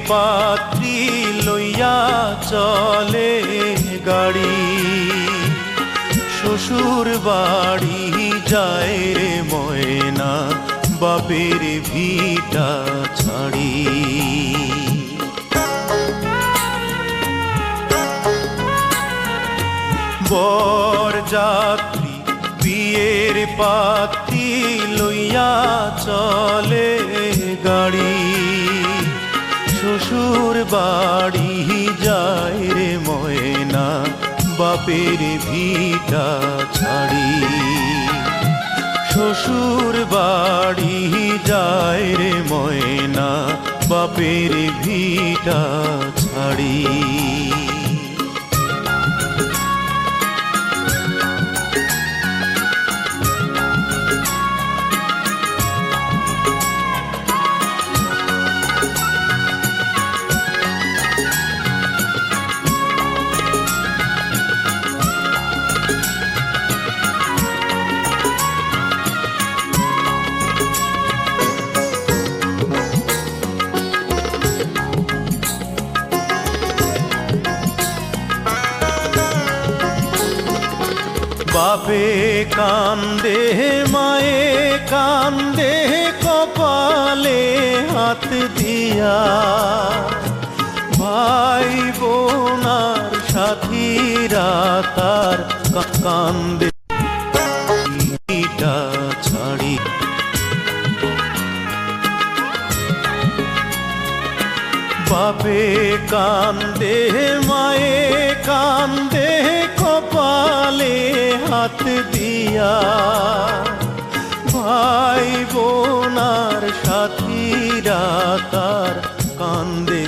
পাত্রী লইয়া চলে গাড়ি, শ্বশুর বাড়ি যায় রে ময়না বাপের ভিটা ছাড়ি। বরযাত্রী বিয়ের পাত্রী লইয়া চলে গাড়ি, শ্বশুর বাড়ি যায় রে ময়না বাপের ভিটা ছাড়ি। শ্বশুর বাড়ি যায় রে ময়না বাপের ভিটা ছাড়ি। বাপে কান্দে মায়ে কান্দে কপালে হাত দিয়া, ভাই বোনার সাথীরা তার কান্দে ভিটা ছাড়ি। বাপে কান্দে মায়ে কান্দে কপালে হাত দিয়া, ভাই বোনার সাথীরা তার কান্দে